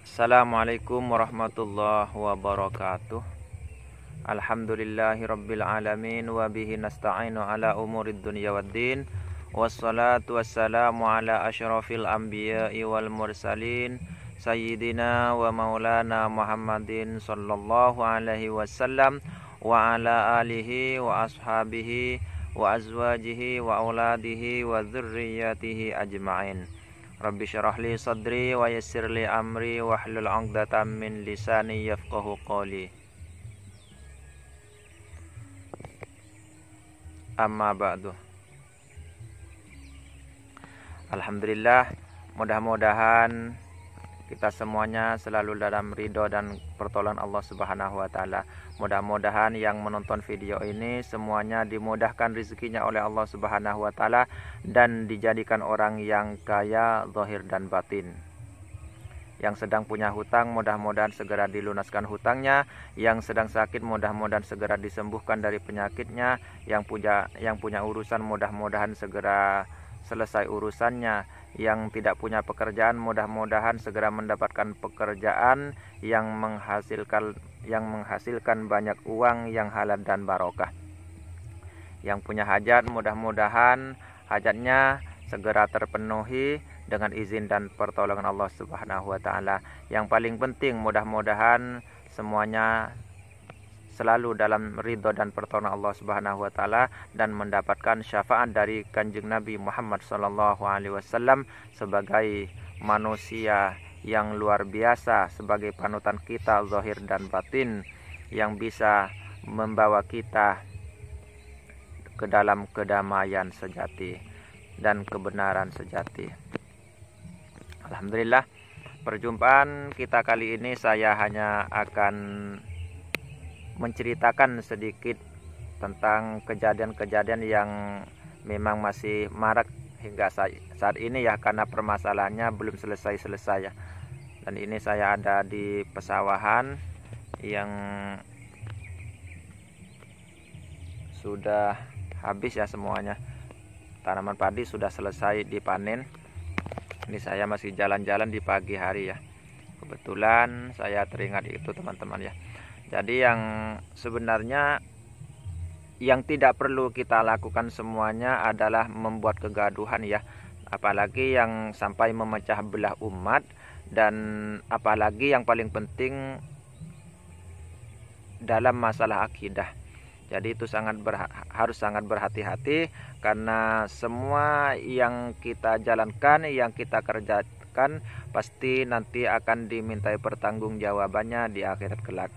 Assalamualaikum warahmatullahi wabarakatuh. Alhamdulillahirabbil alamin wa bihi nasta'inu ala umurid dunya waddin. Wassalatu wassalamu ala asyrafil anbiya'i wal mursalin sayyidina wa maulana Muhammadin sallallahu alaihi wasallam wa ala alihi wa ashabihi wa azwajihi wa auladihi wa dzurriyyatihi ajma'in. Rabbi syarah li sadri wa yassir li amri wa hlul 'uqdatam min lisani yafqahu qawli. Amma ba'du. Alhamdulillah, mudah-mudahan kita semuanya selalu dalam ridho dan pertolongan Allah Subhanahu wa taala. Mudah-mudahan yang menonton video ini semuanya dimudahkan rezekinya oleh Allah Subhanahu wa taala dan dijadikan orang yang kaya zahir dan batin. Yang sedang punya hutang mudah-mudahan segera dilunaskan hutangnya, yang sedang sakit mudah-mudahan segera disembuhkan dari penyakitnya, yang punya urusan mudah-mudahan segera selesai urusannya, yang tidak punya pekerjaan mudah-mudahan segera mendapatkan pekerjaan yang menghasilkan banyak uang yang halal dan barokah. Yang punya hajat mudah-mudahan hajatnya segera terpenuhi dengan izin dan pertolongan Allah Subhanahu wa taala. Yang paling penting mudah-mudahan semuanya selalu dalam ridho dan pertolongan Allah Subhanahu wa taala dan mendapatkan syafaat dari Kanjeng Nabi Muhammad sallallahu alaihi wasallam sebagai manusia yang luar biasa, sebagai panutan kita zahir dan batin, yang bisa membawa kita ke dalam kedamaian sejati dan kebenaran sejati. Alhamdulillah, perjumpaan kita kali ini saya hanya akan menceritakan sedikit tentang kejadian-kejadian yang memang masih marak hingga saat ini ya, karena permasalahannya belum selesai-selesai ya. Dan ini saya ada di pesawahan yang sudah habis ya semuanya. Tanaman padi sudah selesai dipanen. Ini saya masih jalan-jalan di pagi hari ya. Kebetulan saya teringat itu teman-teman ya. Jadi yang sebenarnya yang tidak perlu kita lakukan semuanya adalah membuat kegaduhan ya. Apalagi yang sampai memecah belah umat, dan apalagi yang paling penting dalam masalah akidah. Jadi itu harus sangat berhati-hati, karena semua yang kita jalankan, yang kita kerjakan pasti nanti akan dimintai pertanggungjawabannya di akhirat kelak.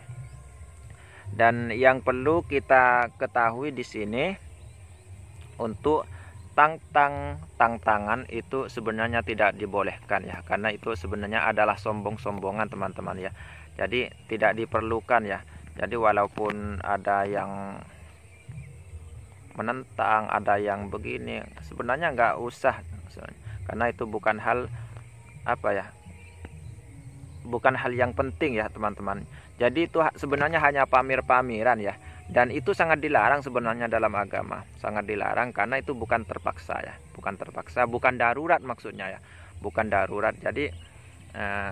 Dan yang perlu kita ketahui di sini, untuk tantangan itu sebenarnya tidak dibolehkan ya, karena itu sebenarnya adalah sombong-sombongan teman-teman ya. Jadi tidak diperlukan ya. Jadi walaupun ada yang menentang, ada yang begini, sebenarnya nggak usah, karena itu bukan hal bukan hal yang penting ya teman-teman. Jadi itu sebenarnya hanya pamer-pameran ya, dan itu sangat dilarang sebenarnya dalam agama, sangat dilarang, karena itu bukan terpaksa ya, bukan darurat maksudnya ya, bukan darurat. Jadi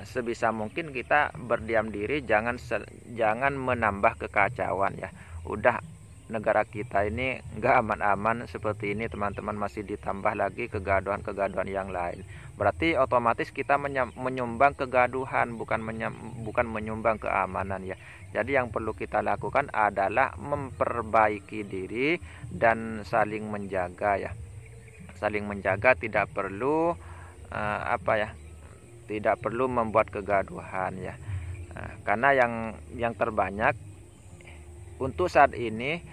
sebisa mungkin kita berdiam diri, jangan menambah kekacauan ya. Udah, negara kita ini nggak aman-aman seperti ini teman-teman, masih ditambah lagi kegaduhan-kegaduhan yang lain. Berarti otomatis kita menyumbang kegaduhan, bukan menyumbang keamanan ya. Jadi yang perlu kita lakukan adalah memperbaiki diri dan saling menjaga ya. Saling menjaga, tidak perlu tidak perlu membuat kegaduhan ya. Karena yang terbanyak untuk saat ini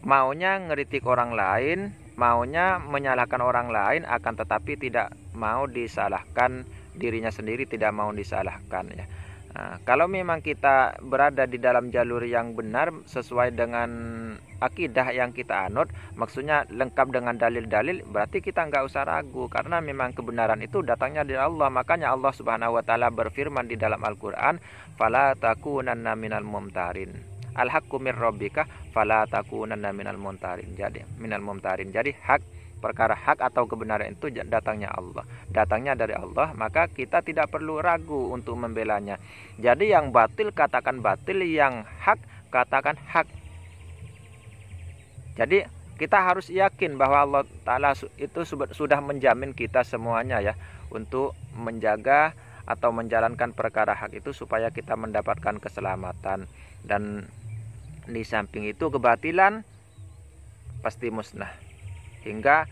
maunya ngeritik orang lain, maunya menyalahkan orang lain, akan tetapi tidak mau disalahkan dirinya sendiri, tidak mau disalahkan ya. Kalau memang kita berada di dalam jalur yang benar sesuai dengan akidah yang kita anut, maksudnya lengkap dengan dalil-dalil, berarti kita nggak usah ragu, karena memang kebenaran itu datangnya dari Allah. Makanya Allah Subhanahu wa taala berfirman di dalam Al-Qur'an, "Fala takunanna minal mumtarin." Al-haqqu mir rabbika fala takunanna minal mumtarin. Jadi hak perkara hak atau kebenaran itu datangnya Allah, datangnya dari Allah, maka kita tidak perlu ragu untuk membelanya. Jadi yang batil katakan batil, yang hak katakan hak. Jadi kita harus yakin bahwa Allah Ta'ala itu sudah menjamin kita semuanya ya, untuk menjaga atau menjalankan perkara hak itu supaya kita mendapatkan keselamatan. Dan di samping itu kebatilan pasti musnah hingga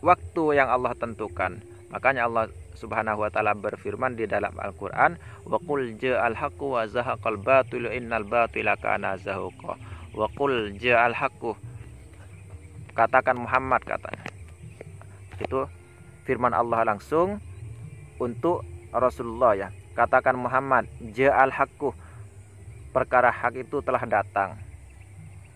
waktu yang Allah tentukan. Makanya Allah Subhanahu wa taala berfirman di dalam Al-Qur'an, wa qul ja'al haqqu wa zahaqal batilu innal batila kana zahuqa. Wa qul ja'al haqqu, katakan Muhammad, katanya. Itu firman Allah langsung untuk Rasulullah ya. Katakan Muhammad, ja'al haqqu, perkara hak itu telah datang.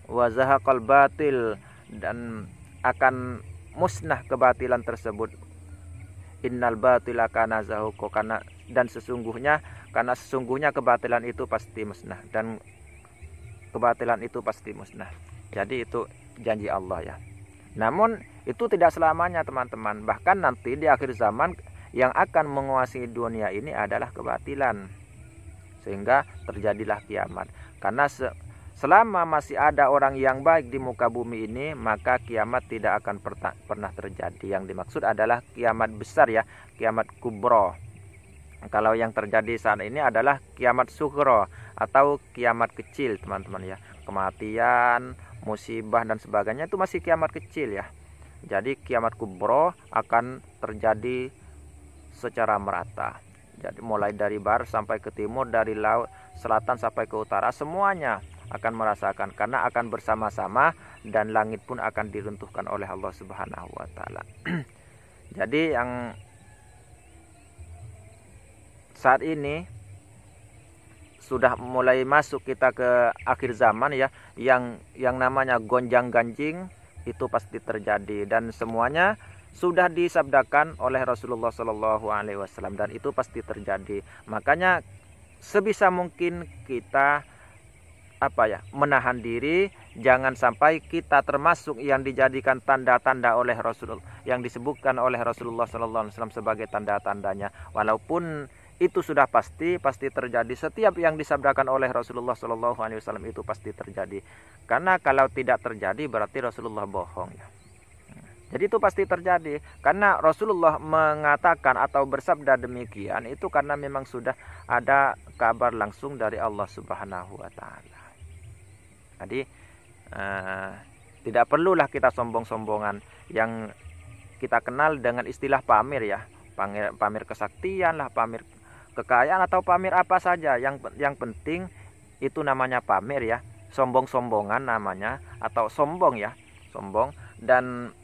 Wa zahaqal batil, dan akan musnah kebatilan tersebut. Innal batila kana zahuqa, dan sesungguhnya kebatilan itu pasti musnah, dan kebatilan itu pasti musnah. Jadi itu janji Allah ya. Namun itu tidak selamanya teman-teman. Bahkan nanti di akhir zaman yang akan menguasai dunia ini adalah kebatilan, sehingga terjadilah kiamat. Karena selama masih ada orang yang baik di muka bumi ini, maka kiamat tidak akan pernah terjadi. Yang dimaksud adalah kiamat besar ya, kiamat kubro. Kalau yang terjadi saat ini adalah kiamat sugro atau kiamat kecil teman-teman ya. Kematian, musibah dan sebagainya itu masih kiamat kecil ya. Jadi kiamat kubro akan terjadi secara merata. Jadi mulai dari barat sampai ke timur, dari laut selatan sampai ke utara, semuanya akan merasakan, karena akan bersama-sama dan langit pun akan diruntuhkan oleh Allah Subhanahu wa taala. Jadi yang saat ini sudah mulai masuk kita ke akhir zaman ya, yang namanya gonjang-ganjing itu pasti terjadi, dan semuanya sudah disabdakan oleh Rasulullah Shallallahu Alaihi Wasallam, dan itu pasti terjadi. Makanya sebisa mungkin kita menahan diri, jangan sampai kita termasuk yang dijadikan tanda-tanda oleh Rasulullah, yang disebutkan oleh Rasulullah Shallallahu Alaihi Wasallam sebagai tanda-tandanya. Walaupun itu sudah pasti terjadi, setiap yang disabdakan oleh Rasulullah Shallallahu Alaihi Wasallam itu pasti terjadi. Karena kalau tidak terjadi berarti Rasulullah bohong ya. Jadi itu pasti terjadi, karena Rasulullah mengatakan atau bersabda demikian itu karena memang sudah ada kabar langsung dari Allah Subhanahu wa taala. Jadi tidak perlulah kita sombong-sombongan yang kita kenal dengan istilah pamer ya. Pamer kesaktian lah, pamer kekayaan atau pamer apa saja. Yang penting itu namanya pamer ya. Sombong-sombongan namanya, atau sombong ya, sombong. Dan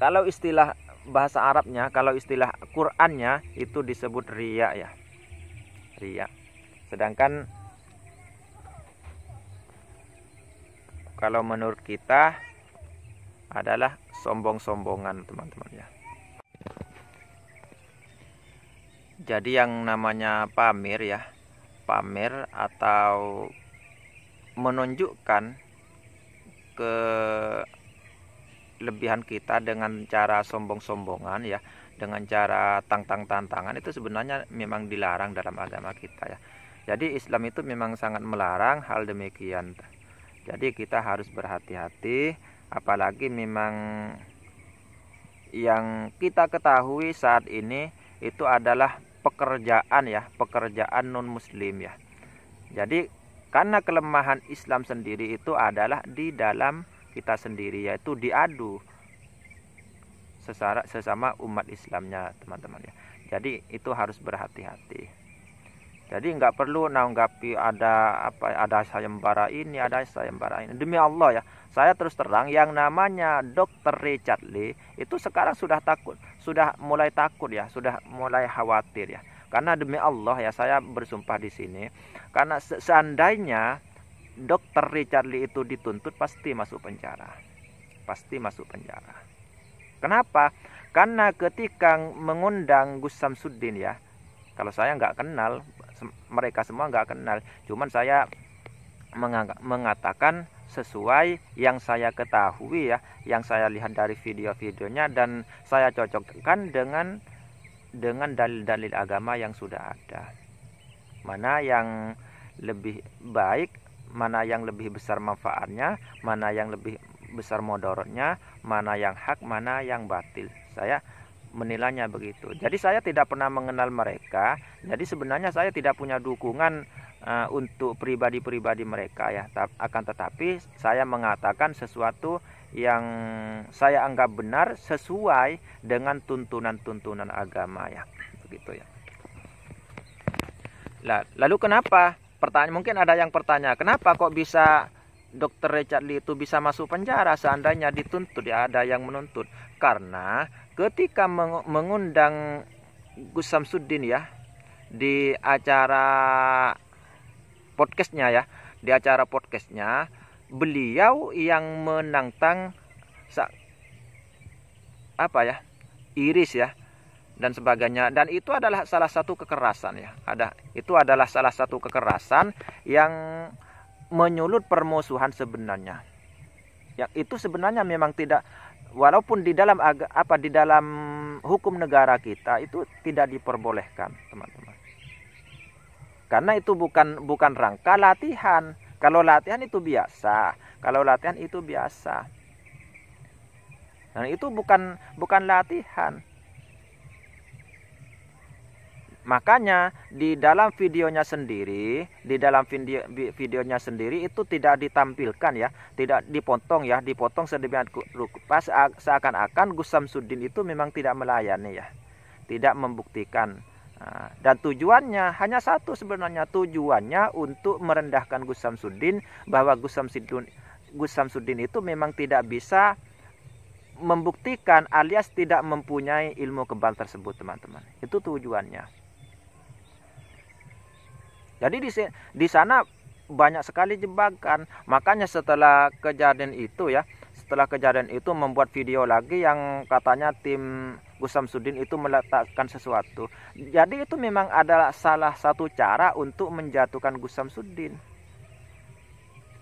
kalau istilah bahasa Arabnya, kalau istilah Qur'annya itu disebut riya ya. Riya. Sedangkan kalau menurut kita adalah sombong-sombongan teman-teman ya. Jadi yang namanya pamer ya, pamer atau menunjukkan kelebihan kita dengan cara sombong-sombongan ya, dengan cara tantang-tantangan, itu sebenarnya memang dilarang dalam agama kita ya. Jadi Islam itu memang sangat melarang hal demikian. Jadi kita harus berhati-hati, apalagi memang yang kita ketahui saat ini itu adalah pekerjaan ya, pekerjaan non muslim ya. Jadi karena kelemahan Islam sendiri itu adalah di dalam kita sendiri, yaitu diadu sesama umat Islamnya teman-teman ya. Jadi itu harus berhati-hati. Jadi nggak perlu nanggapi ada sayembara ini, ada sayembara ini. Demi Allah ya, saya terus terang, yang namanya Dr. Richard Lee itu sekarang sudah mulai takut ya, sudah mulai khawatir ya. Karena demi Allah ya, saya bersumpah di sini, karena seandainya Dr. Richard Lee itu dituntut, pasti masuk penjara. Pasti masuk penjara. Kenapa? Karena ketika mengundang Gus Samsudin ya, kalau saya nggak kenal, mereka semua nggak kenal, cuman saya mengatakan sesuai yang saya ketahui ya, yang saya lihat dari video-videonya, dan saya cocokkan dengan dalil-dalil agama yang sudah ada. Mana yang lebih baik, mana yang lebih besar manfaatnya, mana yang lebih besar mudaratnya, mana yang hak, mana yang batil. Saya menilainya begitu. Jadi saya tidak pernah mengenal mereka. Jadi sebenarnya saya tidak punya dukungan untuk pribadi-pribadi mereka ya. Akan tetapi saya mengatakan sesuatu yang saya anggap benar sesuai dengan tuntunan-tuntunan agama ya. Begitu ya. Lalu kenapa? Mungkin ada yang bertanya, kenapa kok bisa Dr. Richard Lee itu bisa masuk penjara seandainya dituntut, ya, ada yang menuntut? Karena ketika mengundang Gus Samsudin ya di acara podcastnya ya, beliau yang menantang Iris ya dan sebagainya, dan itu adalah salah satu kekerasan ya. Itu adalah salah satu kekerasan yang menyulut permusuhan sebenarnya. Ya, itu sebenarnya memang tidak, walaupun di dalam di dalam hukum negara kita itu tidak diperbolehkan, teman-teman. Karena itu bukan rangka latihan. Kalau latihan itu biasa. Nah, itu bukan latihan. Makanya di dalam videonya sendiri, itu tidak ditampilkan ya, tidak dipotong sedemikian rupa seakan-akan Gus Samsudin itu memang tidak melayani ya, tidak membuktikan. Dan tujuannya hanya satu sebenarnya, tujuannya untuk merendahkan Gus Samsudin, bahwa Gus Samsudin itu memang tidak bisa membuktikan alias tidak mempunyai ilmu kebal tersebut, teman-teman. Itu tujuannya. Jadi di sana banyak sekali jebakan. Makanya setelah kejadian itu membuat video lagi yang katanya tim Gus Samsudin itu meletakkan sesuatu. Jadi itu memang adalah salah satu cara untuk menjatuhkan Gus Samsudin.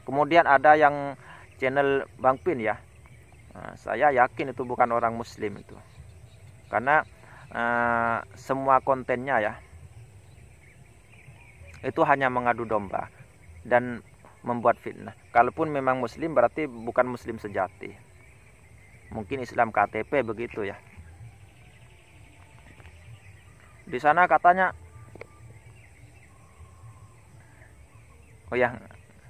Kemudian ada yang channel Bang Pin ya. Saya yakin itu bukan orang Muslim itu. Karena semua kontennya ya itu hanya mengadu domba dan membuat fitnah. Kalaupun memang Muslim berarti bukan Muslim sejati. Mungkin Islam KTP begitu ya. Di sana katanya, oh ya,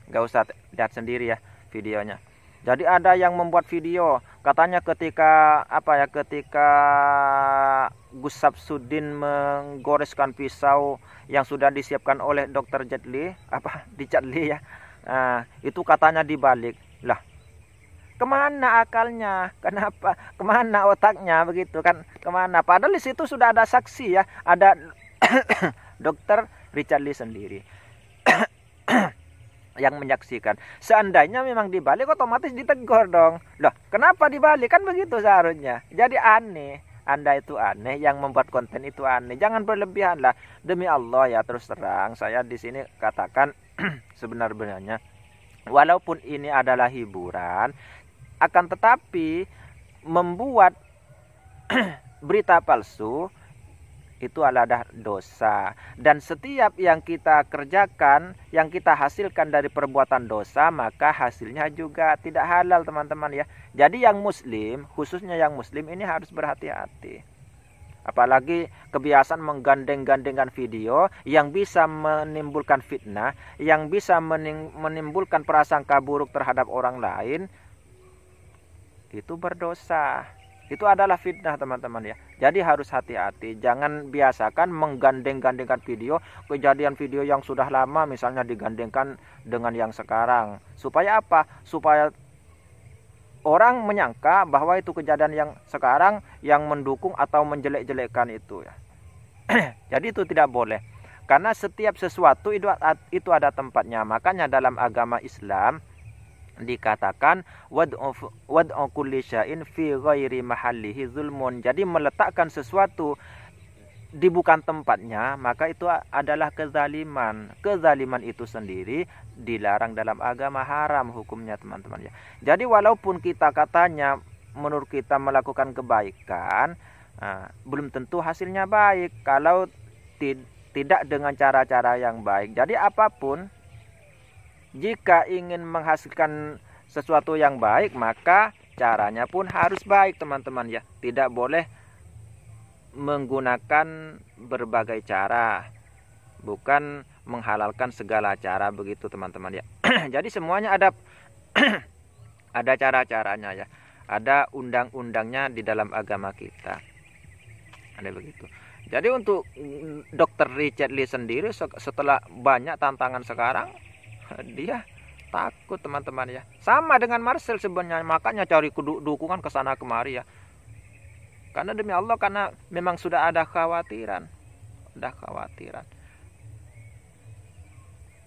nggak usah lihat sendiri ya videonya. Jadi ada yang membuat video, katanya ketika Gus Samsudin menggoreskan pisau yang sudah disiapkan oleh Dr. Richard Lee ya, itu katanya dibalik. Lah, kemana akalnya? Kenapa? Kemana otaknya begitu kan? Kemana? Padahal di situ sudah ada saksi ya, ada Dr. Richard Lee sendiri yang menyaksikan. Seandainya memang dibalik, otomatis ditegur dong. Loh, kenapa dibalik? Kan begitu seharusnya. Jadi aneh. Anda itu aneh, yang membuat konten itu aneh. Jangan berlebihan lah. Demi Allah ya, terus terang saya di sini katakan sebenarnya, walaupun ini adalah hiburan, akan tetapi membuat berita palsu itu adalah dosa, dan setiap yang kita kerjakan, yang kita hasilkan dari perbuatan dosa, maka hasilnya juga tidak halal, teman-teman ya. Jadi yang muslim, khususnya yang muslim ini harus berhati-hati. Apalagi kebiasaan menggandeng-gandengkan video yang bisa menimbulkan fitnah, yang bisa menimbulkan prasangka buruk terhadap orang lain, itu berdosa. Itu adalah fitnah, teman-teman ya. Jadi harus hati-hati. Jangan biasakan menggandeng-gandengkan kejadian video yang sudah lama misalnya digandengkan dengan yang sekarang. Supaya apa? Supaya orang menyangka bahwa itu kejadian yang sekarang yang mendukung atau menjelek-jelekkan itu ya. Jadi itu tidak boleh. Karena setiap sesuatu itu ada tempatnya. Makanya dalam agama Islam dikatakan wad'u kulli syai'in fi ghairi mahallihi zulmun. Jadi meletakkan sesuatu di bukan tempatnya, maka itu adalah kezaliman. Kezaliman itu sendiri dilarang dalam agama, haram hukumnya teman-teman ya. Jadi walaupun kita katanya menurut kita melakukan kebaikan, belum tentu hasilnya baik kalau tidak dengan cara-cara yang baik. Jadi apapun, jika ingin menghasilkan sesuatu yang baik, maka caranya pun harus baik teman-teman ya. Tidak boleh menggunakan berbagai cara, bukan menghalalkan segala cara, begitu teman-teman ya. Jadi semuanya ada ada cara-caranya ya, ada undang-undangnya di dalam agama kita, ada begitu. Jadi untuk Dr. Richard Lee sendiri, setelah banyak tantangan sekarang, dia takut teman-teman ya. Sama dengan Marcel sebenarnya, makanya cari dukungan ke sana kemari ya. Karena demi Allah, karena memang sudah ada kekhawatiran.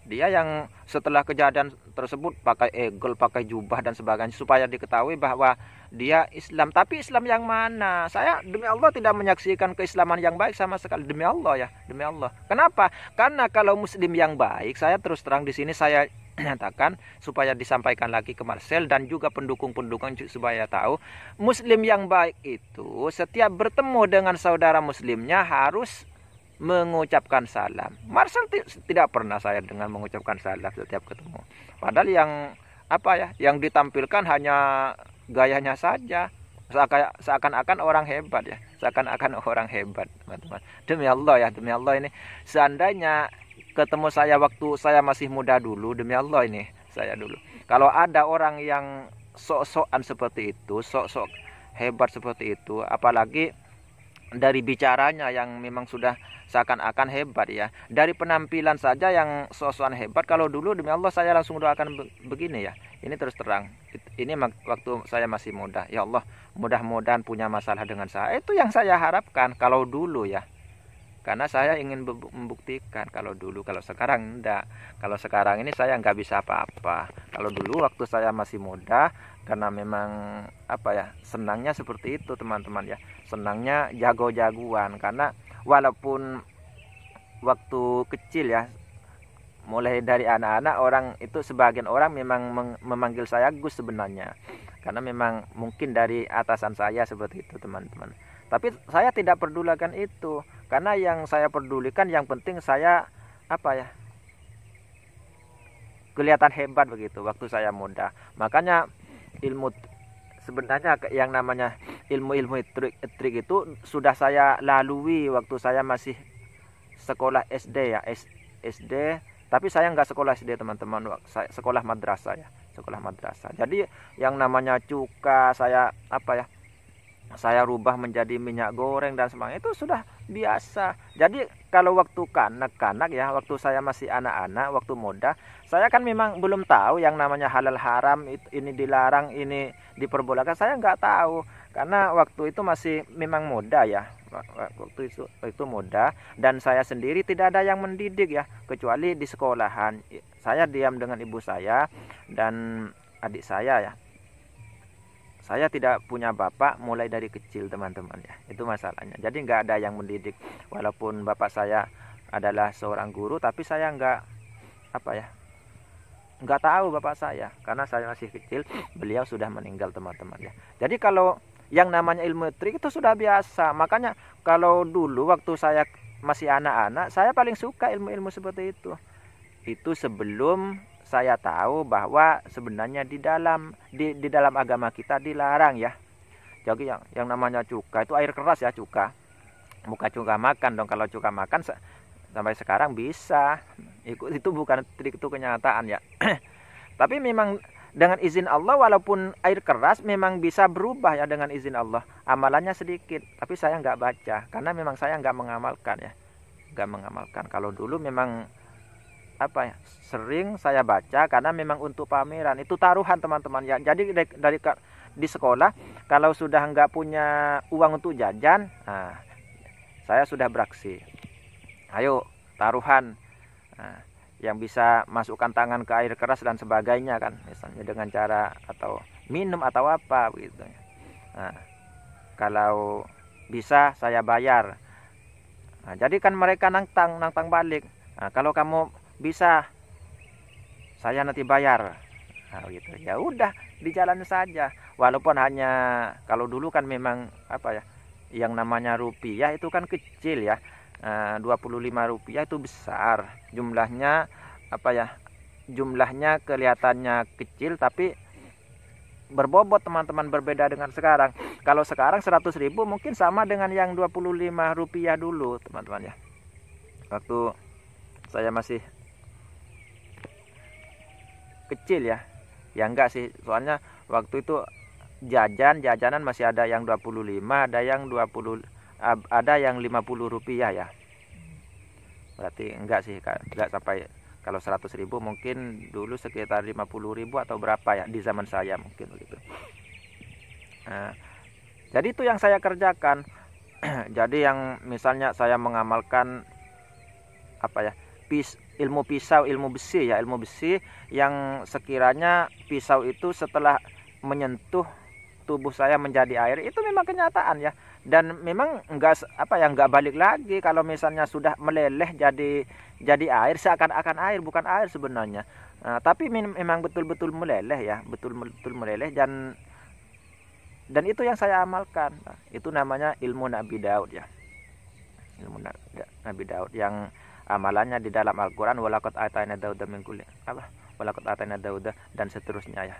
Dia yang setelah kejadian tersebut pakai egel, pakai jubah dan sebagainya supaya diketahui bahwa dia Islam. Tapi Islam yang mana? Saya demi Allah tidak menyaksikan keislaman yang baik sama sekali, demi Allah ya, demi Allah. Kenapa? Karena kalau Muslim yang baik, saya terus terang di sini saya nyatakan supaya disampaikan lagi ke Marcel dan juga pendukung-pendukung supaya tahu, Muslim yang baik itu setiap bertemu dengan saudara Muslimnya harus mengucapkan salam. Marcel tidak pernah saya dengar mengucapkan salam setiap ketemu. Padahal yang yang ditampilkan hanya gayanya saja, seakan-akan orang hebat ya, seakan-akan orang hebat teman-teman. Demi Allah ya, demi Allah ini seandainya ketemu saya waktu saya masih muda dulu, demi Allah ini saya dulu, kalau ada orang yang sok-sokan seperti itu, sok-sok hebat seperti itu, apalagi dari bicaranya yang memang sudah seakan-akan hebat ya, dari penampilan saja yang sok-sokan hebat, kalau dulu demi Allah saya langsung doakan begini ya. Ini terus terang, ini waktu saya masih muda, ya Allah mudah-mudahan punya masalah dengan saya, itu yang saya harapkan kalau dulu ya. Karena saya ingin membuktikan kalau dulu, kalau sekarang enggak. Kalau sekarang ini saya nggak bisa apa-apa. Kalau dulu waktu saya masih muda, karena memang senangnya seperti itu teman-teman ya. Senangnya jago-jagoan, karena walaupun waktu kecil ya, mulai dari anak-anak, orang itu sebagian orang memang memanggil saya Gus sebenarnya. Karena memang mungkin dari atasan saya seperti itu teman-teman. Tapi saya tidak pedulikan itu, karena yang saya pedulikan yang penting saya kelihatan hebat begitu waktu saya muda. Makanya ilmu sebenarnya yang namanya ilmu-ilmu trik itu sudah saya lalui waktu saya masih sekolah SD ya, SD. Tapi saya nggak sekolah SD teman-teman, saya sekolah madrasah ya, sekolah madrasah. Jadi yang namanya cuka saya rubah menjadi minyak goreng dan sebagainya itu sudah biasa. Jadi kalau waktu kanak-kanak ya, waktu saya masih anak-anak, waktu muda, saya kan memang belum tahu yang namanya halal haram, ini dilarang, ini diperbolehkan, saya nggak tahu. Karena waktu itu masih memang muda ya, waktu itu muda, dan saya sendiri tidak ada yang mendidik ya, kecuali di sekolahan. Saya diam dengan ibu saya dan adik saya ya. Saya tidak punya bapak mulai dari kecil teman-teman ya, itu masalahnya. Jadi nggak ada yang mendidik. Walaupun bapak saya adalah seorang guru, tapi saya nggak tahu bapak saya, karena saya masih kecil, beliau sudah meninggal teman-teman ya. Jadi kalau yang namanya ilmu trik itu sudah biasa. Makanya kalau dulu waktu saya masih anak-anak, saya paling suka ilmu-ilmu seperti itu. Itu sebelum saya tahu bahwa sebenarnya di dalam agama kita dilarang ya. Jadi yang namanya cuka itu air keras ya, cuka. Bukan cuka makan dong. Kalau cuka makan sampai sekarang bisa. Itu bukan trik, itu kenyataan ya. Tapi memang dengan izin Allah, walaupun air keras memang bisa berubah ya dengan izin Allah. Amalannya sedikit, tapi saya nggak baca karena memang saya nggak mengamalkan ya. Nggak mengamalkan. Kalau dulu memang sering saya baca karena memang untuk pameran, itu taruhan teman-teman ya. Jadi dari di sekolah kalau sudah nggak punya uang untuk jajan, saya sudah beraksi, ayo taruhan, yang bisa masukkan tangan ke air keras dan sebagainya kan, misalnya dengan cara atau minum atau apa begitu. Kalau bisa saya bayar. Nah, jadi kan mereka nantang balik. Nah, kalau kamu bisa, saya nanti bayar. Nah, gitu. Ya udah, di jalan saja. Walaupun hanya, kalau dulu kan memang apa ya, yang namanya rupiah itu kan kecil ya. 25 rupiah itu besar. Jumlahnya apa ya? Jumlahnya kelihatannya kecil tapi berbobot teman-teman, berbeda dengan sekarang. Kalau sekarang 100.000 mungkin sama dengan yang 25 rupiah dulu teman-teman ya. Waktu saya masih kecil ya. Ya enggak sih, soalnya waktu itu jajanan masih ada yang 25, ada yang 20, ada yang 50 rupiah ya. Berarti enggak sih, enggak sampai. Kalau 100.000 mungkin dulu sekitar 50.000 atau berapa ya di zaman saya mungkin begitu. Nah, jadi itu yang saya kerjakan. Jadi yang misalnya saya mengamalkan apa ya, ilmu pisau, ilmu besi ya, ilmu besi yang sekiranya pisau itu setelah menyentuh tubuh saya menjadi air, itu memang kenyataan ya. Dan memang enggak apa ya, enggak balik lagi. Kalau misalnya sudah meleleh jadi air, seakan-akan air, bukan air sebenarnya. Tapi memang betul-betul meleleh ya, betul-betul meleleh, dan itu yang saya amalkan. Itu namanya ilmu Nabi Daud ya. Ilmu Nabi Daud yang amalannya di dalam Al-Qur'an, walaqad atayna Dauda min kulli apa? Walaqad atayna Dauda dan seterusnya ya.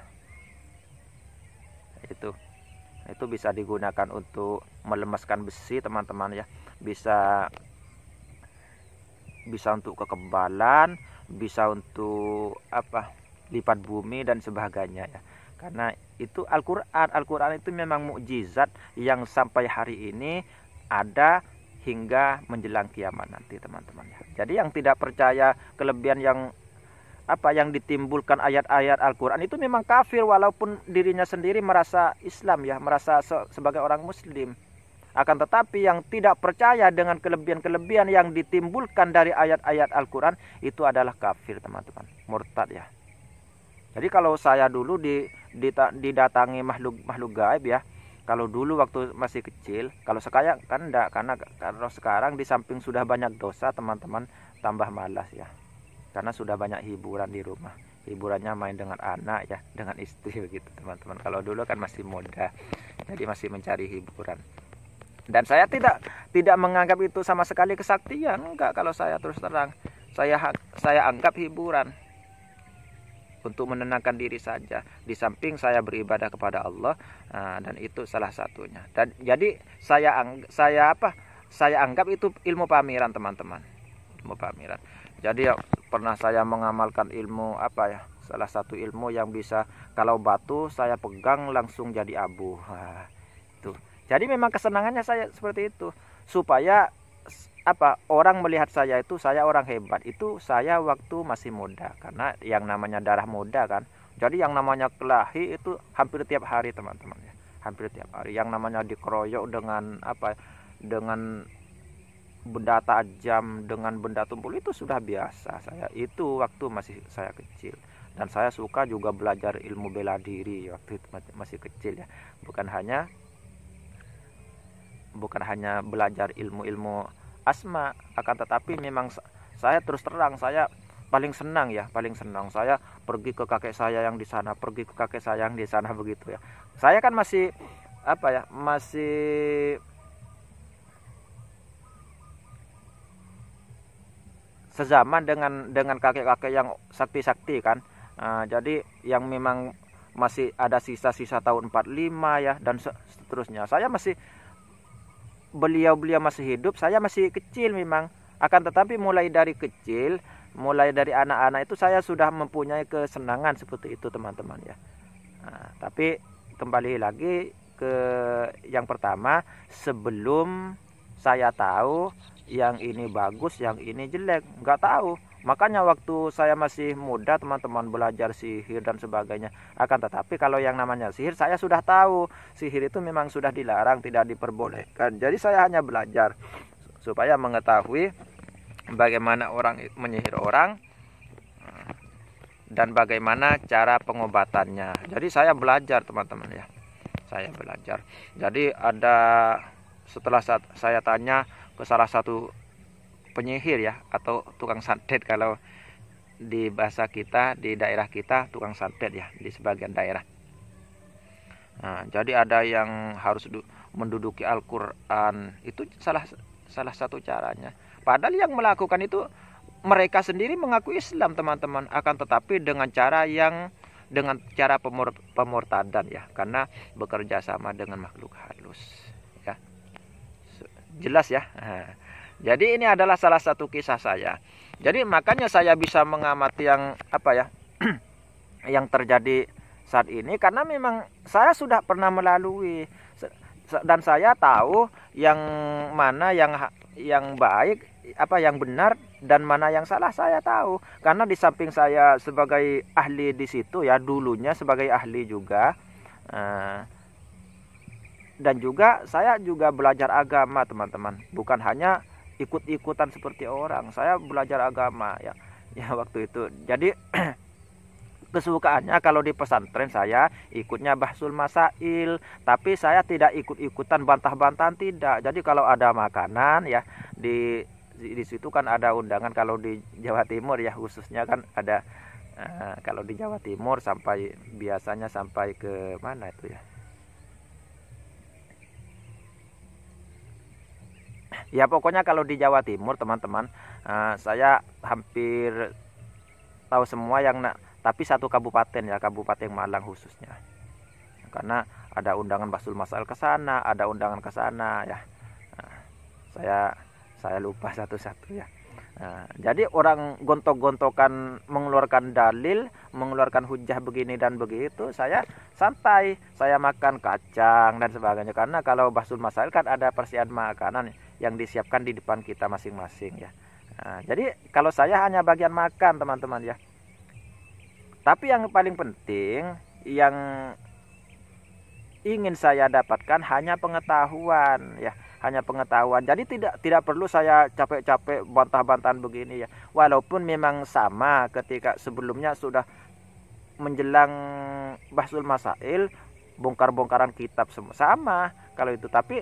Itu bisa digunakan untuk melemaskan besi teman-teman ya. Bisa untuk kekebalan, bisa untuk apa, lipat bumi dan sebagainya ya. Karena itu Al-Qur'an itu memang mukjizat yang sampai hari ini ada hingga menjelang kiamat nanti teman-teman ya. Jadi yang tidak percaya kelebihan yang apa yang ditimbulkan ayat-ayat Al-Qur'an itu memang kafir, walaupun dirinya sendiri merasa Islam ya, merasa sebagai orang muslim. Akan tetapi yang tidak percaya dengan kelebihan-kelebihan yang ditimbulkan dari ayat-ayat Al-Qur'an itu adalah kafir teman-teman, murtad ya. Jadi kalau saya dulu didatangi makhluk gaib ya, kalau dulu waktu masih kecil, kalau sekarang kan enggak, karena kalau sekarang di samping sudah banyak dosa teman-teman, tambah malas ya. Karena sudah banyak hiburan di rumah. Hiburannya main dengan anak ya, dengan istri begitu teman-teman. Kalau dulu kan masih muda, jadi masih mencari hiburan. Dan saya tidak menganggap itu sama sekali kesaktian, enggak. Kalau saya terus terang, saya anggap hiburan untuk menenangkan diri saja. Di samping saya beribadah kepada Allah, dan itu salah satunya. Dan jadi saya anggap itu ilmu pamiran teman-teman, ilmu pamiran. Jadi ya, pernah saya mengamalkan ilmu apa ya, salah satu ilmu yang bisa kalau batu saya pegang langsung jadi abu. Itu. Jadi memang kesenangannya saya seperti itu, supaya apa, orang melihat saya itu saya orang hebat. Itu saya waktu masih muda, karena yang namanya darah muda kan. Jadi yang namanya kelahi itu hampir tiap hari teman-teman ya, hampir tiap hari. Yang namanya dikeroyok dengan apa, dengan benda tajam, dengan benda tumpul, itu sudah biasa saya. Itu waktu masih saya kecil. Dan saya suka juga belajar ilmu bela diri waktu itu masih kecil ya. Bukan hanya belajar ilmu-ilmu asma, akan tetapi memang saya terus terang, saya paling senang saya pergi ke kakek saya yang di sana, pergi ke kakek saya yang di sana begitu ya. Saya kan masih apa ya, masih sezaman dengan kakek-kakek yang sakti-sakti kan. Jadi yang memang masih ada sisa-sisa tahun 45 ya, dan seterusnya. Saya masih, beliau masih hidup, saya masih kecil memang. Akan tetapi mulai dari kecil, mulai dari anak-anak itu saya sudah mempunyai kesenangan seperti itu teman-teman ya. Tapi kembali lagi ke yang pertama, sebelum saya tahu yang ini bagus, yang ini jelek, nggak tahu. Makanya waktu saya masih muda teman-teman, belajar sihir dan sebagainya. Akan tetapi kalau yang namanya sihir, saya sudah tahu sihir itu memang sudah dilarang, tidak diperbolehkan. Jadi saya hanya belajar supaya mengetahui bagaimana orang menyihir orang dan bagaimana cara pengobatannya. Jadi saya belajar teman-teman ya, saya belajar. Jadi ada, setelah saya tanya ke salah satu penyihir ya, atau tukang santet kalau di bahasa kita, di daerah kita tukang santet ya, di sebagian daerah. Nah, jadi ada yang harus menduduki Al-Quran, itu salah satu caranya. Padahal yang melakukan itu mereka sendiri mengaku Islam teman-teman, akan tetapi dengan cara pemurtadan ya, karena bekerja sama dengan makhluk halus ya. Jelas ya. Nah, jadi ini adalah salah satu kisah saya. Jadi makanya saya bisa mengamati yang yang terjadi saat ini, karena memang saya sudah pernah melalui dan saya tahu yang mana yang baik, yang benar, dan mana yang salah saya tahu. Karena di samping saya sebagai ahli di situ ya, dulunya sebagai ahli juga, dan juga saya juga belajar agama teman-teman, bukan hanya ikut-ikutan seperti orang. Saya belajar agama ya waktu itu. Jadi kesukaannya kalau di pesantren saya ikutnya bahsul masail, tapi saya tidak ikut-ikutan bantah-bantahan, tidak. Jadi kalau ada makanan ya di situ kan ada undangan, kalau di Jawa Timur ya khususnya kan ada, kalau di Jawa Timur biasanya sampai ke mana itu ya. Ya pokoknya kalau di Jawa Timur teman-teman, saya hampir tahu semua tapi satu kabupaten ya, Kabupaten Malang khususnya. Karena ada undangan bahsul masail ke sana, ada undangan ke sana ya. Saya lupa satu-satu ya. Jadi orang gontok-gontokan mengeluarkan dalil, mengeluarkan hujah begini dan begitu, saya santai, saya makan kacang dan sebagainya. Karena kalau bahsul masail kan ada persediaan makanan yang disiapkan di depan kita masing-masing ya. Jadi kalau saya hanya bagian makan teman-teman ya. Tapi yang paling penting yang ingin saya dapatkan hanya pengetahuan ya, hanya pengetahuan. Jadi tidak perlu saya capek-capek bantah-bantahan begini ya. Walaupun memang sama ketika sebelumnya sudah menjelang bahsul masail, bongkar-bongkaran kitab semua sama kalau itu. Tapi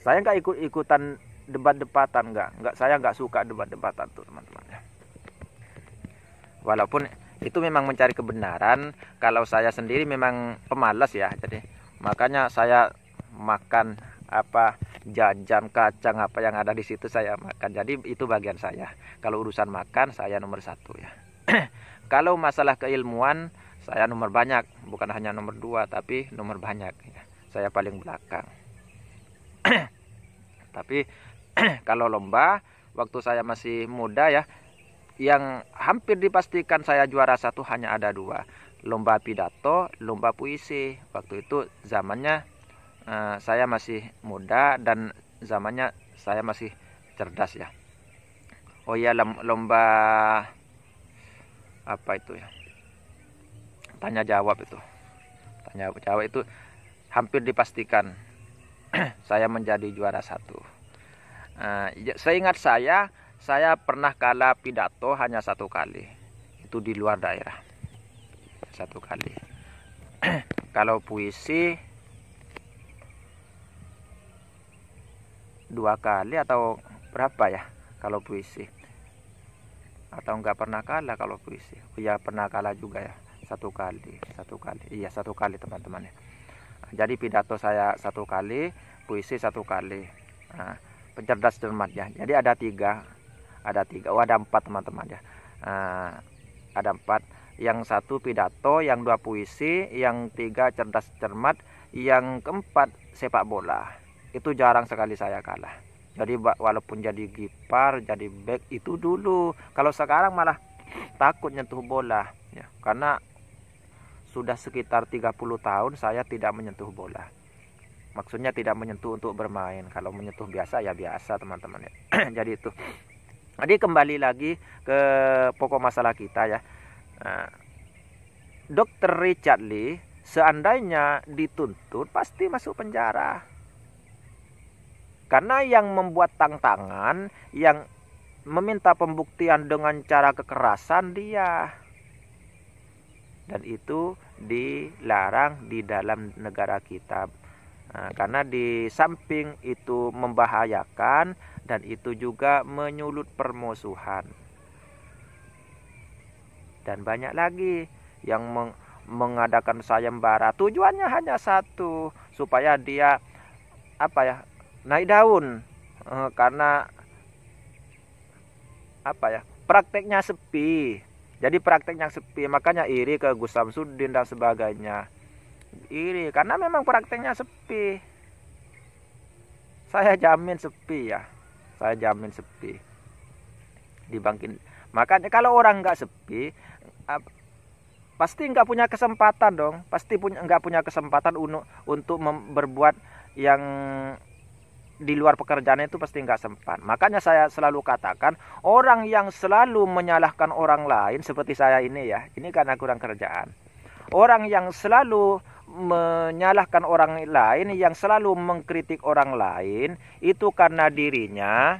saya nggak ikut-ikutan debat-debatan, saya nggak suka debat-debatan tuh teman-teman ya. Walaupun itu memang mencari kebenaran, kalau saya sendiri memang pemalas ya. Jadi makanya saya makan jajan kacang yang ada di situ saya makan. Jadi itu bagian saya. Kalau urusan makan saya nomor 1 ya. Kalau masalah keilmuan saya nomor banyak, bukan hanya nomor 2 tapi nomor banyak ya. Saya paling belakang. Tapi kalau lomba waktu saya masih muda ya, yang hampir dipastikan saya juara 1 hanya ada 2. Lomba pidato, lomba puisi. Waktu itu zamannya saya masih muda dan zamannya saya masih cerdas ya. Oh iya, lomba itu ya, tanya jawab itu hampir dipastikan saya menjadi juara 1. Seingat saya pernah kalah pidato hanya 1 kali, itu di luar daerah 1 kali. Kalau puisi 2 kali atau berapa ya kalau puisi, atau enggak pernah kalah kalau puisi. Oh ya, pernah kalah juga ya, 1 kali. Iya 1 kali teman-teman ya. Jadi pidato saya 1 kali, puisi 1 kali. Pencerdas cermat ya. Jadi ada 3. Oh ada 4 teman-teman ya. Ada 4. Yang 1 pidato, yang 2 puisi, yang 3 cerdas cermat, yang keempat sepak bola. Itu jarang sekali saya kalah. Jadi walaupun jadi kiper, jadi back itu dulu. Kalau sekarang malah takut nyentuh bola ya. Karena sudah sekitar 30 tahun saya tidak menyentuh bola. Maksudnya tidak menyentuh untuk bermain. Kalau menyentuh biasa ya biasa teman-teman ya. Jadi itu. Jadi kembali lagi ke pokok masalah kita ya. Dr. Richard Lee seandainya dituntut pasti masuk penjara. Karena yang membuat tantangan, yang meminta pembuktian dengan cara kekerasan dia. Dan itu dilarang di dalam negara kita. Nah, karena di samping itu membahayakan dan itu juga menyulut permusuhan. Dan banyak lagi yang mengadakan sayembara, tujuannya hanya satu, supaya dia naik daun, karena prakteknya sepi. Jadi prakteknya sepi, makanya iri ke Gus Samsudin dan sebagainya. Iri karena memang prakteknya sepi. Saya jamin sepi ya. Saya jamin sepi. Dibangkin. Makanya kalau orang nggak sepi, pasti nggak punya kesempatan dong. Pasti nggak punya kesempatan untuk berbuat yang di luar pekerjaan itu pasti nggak sempat. Makanya saya selalu katakan, orang yang selalu menyalahkan orang lain seperti saya ini ya, ini karena kurang kerjaan. Orang yang selalu menyalahkan orang lain, yang selalu mengkritik orang lain, itu karena dirinya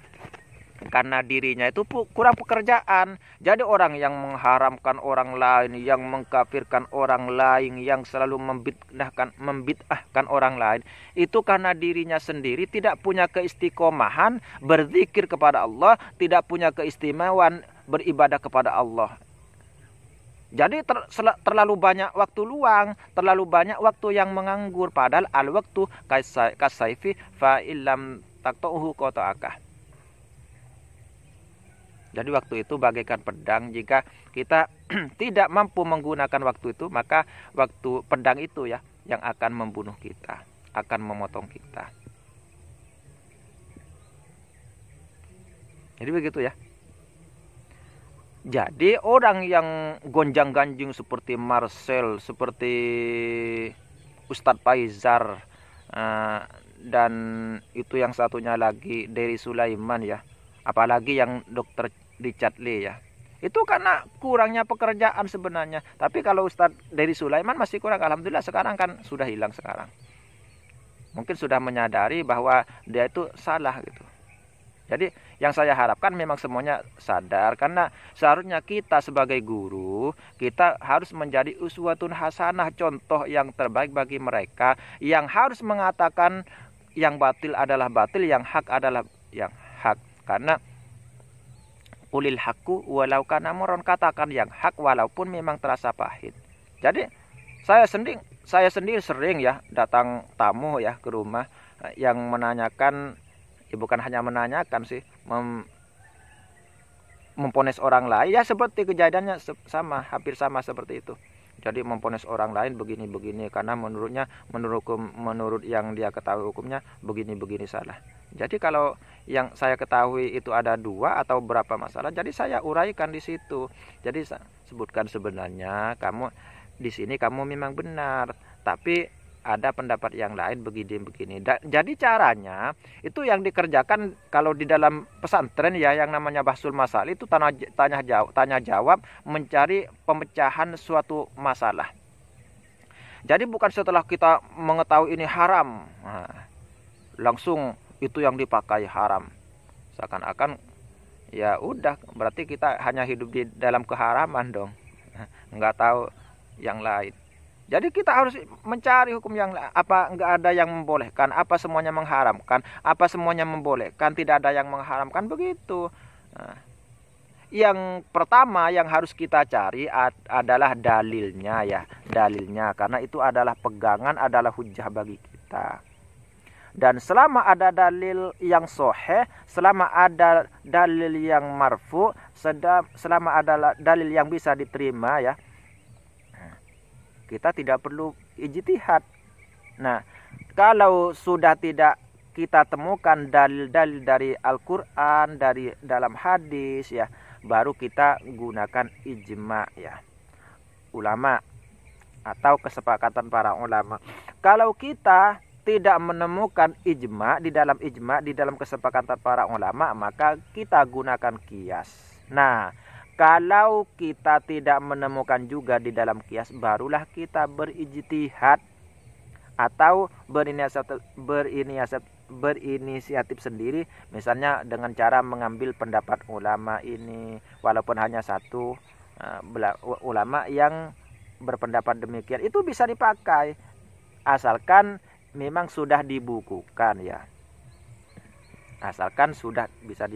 itu kurang pekerjaan. Jadi orang yang mengharamkan orang lain, yang mengkafirkan orang lain, yang selalu membid'ahkan orang lain, itu karena dirinya sendiri tidak punya keistiqomahan berzikir kepada Allah, tidak punya keistimewaan beribadah kepada Allah. Jadi terlalu banyak waktu luang, terlalu banyak waktu yang menganggur, padahal al-waktu kasaifi fa illam taqtuhu qata'aka. Jadi waktu itu bagaikan pedang, jika kita tidak mampu menggunakan waktu itu, maka waktu pedang itu ya yang akan membunuh kita, akan memotong kita. Jadi begitu ya. Jadi orang yang gonjang-ganjing seperti Marcel, seperti Ustadz Faizar, dan itu yang satunya lagi Dery Sulaiman ya, apalagi yang Dr. Richard Lee ya, itu karena kurangnya pekerjaan sebenarnya. Tapi kalau Ustadz Dery Sulaiman masih kurang, alhamdulillah sekarang kan sudah hilang sekarang. Mungkin sudah menyadari bahwa dia itu salah gitu. Jadi yang saya harapkan memang semuanya sadar, karena seharusnya kita sebagai guru, kita harus menjadi uswatun hasanah, contoh yang terbaik bagi mereka yang harus mengatakan yang batil adalah batil, yang hak adalah yang hak. Karena ulil haqqu walau kana murran, katakan yang hak walaupun memang terasa pahit. Jadi saya sendiri sering ya datang tamu ya ke rumah yang menanyakan, ya bukan hanya menanyakan sih, memponis orang lain ya, seperti kejadiannya hampir sama seperti itu. Jadi memponis orang lain begini-begini karena menurut yang dia ketahui hukumnya begini-begini salah. Jadi kalau yang saya ketahui itu ada 2 atau berapa masalah, jadi saya uraikan di situ. Jadi sebutkan sebenarnya kamu di sini kamu memang benar, tapi ada pendapat yang lain begini-begini. Jadi caranya itu yang dikerjakan kalau di dalam pesantren ya, yang namanya bahsul masalah itu tanya jawab, mencari pemecahan suatu masalah. Jadi bukan setelah kita mengetahui ini haram, langsung itu yang dipakai haram. Seakan-akan ya udah berarti kita hanya hidup di dalam keharaman dong. Nggak tahu yang lain. Jadi kita harus mencari hukum yang apa, enggak ada yang membolehkan, apa semuanya mengharamkan, apa semuanya membolehkan, tidak ada yang mengharamkan, begitu. Nah, yang pertama yang harus kita cari adalah dalilnya ya, dalilnya, karena itu adalah pegangan, adalah hujjah bagi kita. Dan selama ada dalil yang sahih, selama ada dalil yang marfu, selama ada dalil yang bisa diterima ya, kita tidak perlu ijtihad. Nah, kalau sudah tidak kita temukan dalil-dalil dari Al-Quran, dari dalam hadis ya, baru kita gunakan ijma ya, ulama atau kesepakatan para ulama. Kalau kita tidak menemukan ijma, di dalam kesepakatan para ulama, maka kita gunakan qiyas. Nah, kalau kita tidak menemukan juga di dalam qiyas, barulah kita berijtihad atau berinisiatif sendiri, misalnya dengan cara mengambil pendapat ulama ini, walaupun hanya satu ulama yang berpendapat demikian, itu bisa dipakai asalkan memang sudah dibukukan ya. Asalkan sudah bisa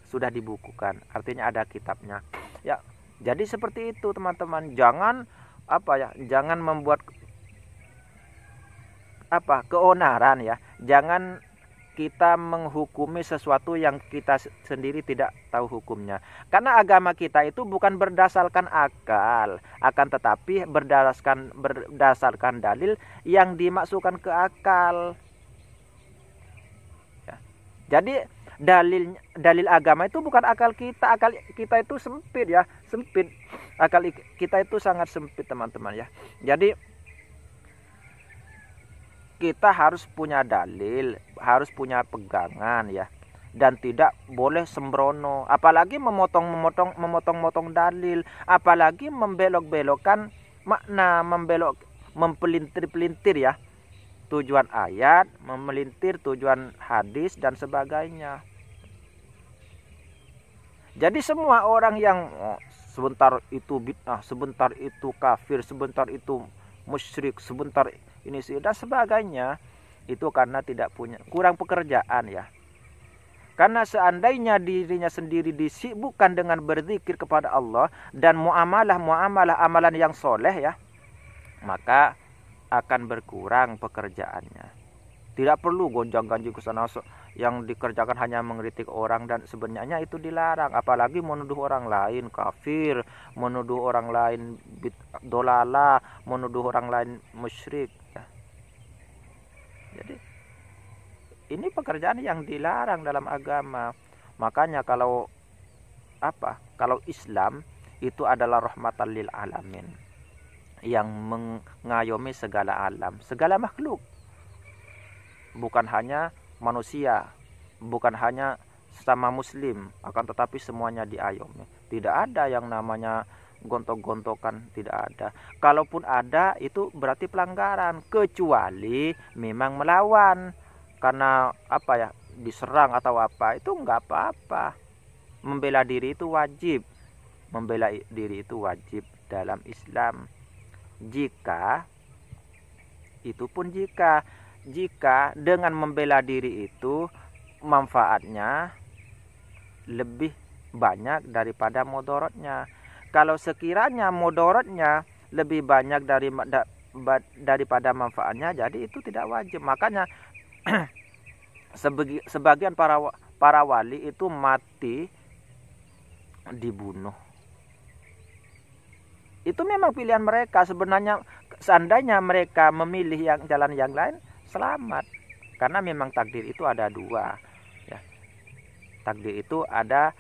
sudah dibukukan, artinya ada kitabnya. Ya, jadi seperti itu teman-teman. Jangan jangan membuat keonaran ya. Jangan kita menghukumi sesuatu yang kita sendiri tidak tahu hukumnya. Karena agama kita itu bukan berdasarkan akal, akan tetapi berdasarkan dalil yang dimasukkan ke akal. Ya. Jadi dalil agama itu bukan akal kita. Akal kita itu sempit ya, sempit. Akal kita itu sangat sempit teman-teman ya. Jadi kita harus punya dalil, harus punya pegangan ya, dan tidak boleh sembrono, apalagi memotong dalil, apalagi membelok-belokkan makna, mempelintir-pelintir ya, tujuan ayat, memelintir tujuan hadis dan sebagainya. Jadi semua orang yang sebentar itu bid'ah, sebentar itu kafir, sebentar itu musyrik, sebentar ini dan sebagainya, itu karena kurang pekerjaan ya. Karena seandainya dirinya sendiri disibukkan dengan berzikir kepada Allah dan muamalah amalan yang soleh ya, maka akan berkurang pekerjaannya. Tidak perlu gonjang-ganjing ke sana, yang dikerjakan hanya mengkritik orang, dan sebenarnya itu dilarang. Apalagi menuduh orang lain kafir, menuduh orang lain dolala, menuduh orang lain musyrik ya. Jadi ini pekerjaan yang dilarang dalam agama. Makanya kalau Islam itu adalah rahmatan lil alamin, yang mengayomi segala alam, segala makhluk. Bukan hanya manusia, bukan hanya sesama muslim, akan tetapi semuanya diayomi. Tidak ada yang namanya gontok-gontokan, tidak ada. Kalaupun ada, itu berarti pelanggaran, kecuali memang melawan karena diserang atau itu enggak apa-apa. Membela diri itu wajib. Membela diri itu wajib dalam Islam. Jika dengan membela diri itu manfaatnya lebih banyak daripada mudaratnya. Kalau sekiranya mudaratnya lebih banyak daripada manfaatnya, jadi itu tidak wajib. Makanya sebagian para wali itu mati dibunuh. Itu memang pilihan mereka. Sebenarnya seandainya mereka memilih jalan yang lain, selamat. Karena memang takdir itu ada dua ya. Takdir itu ada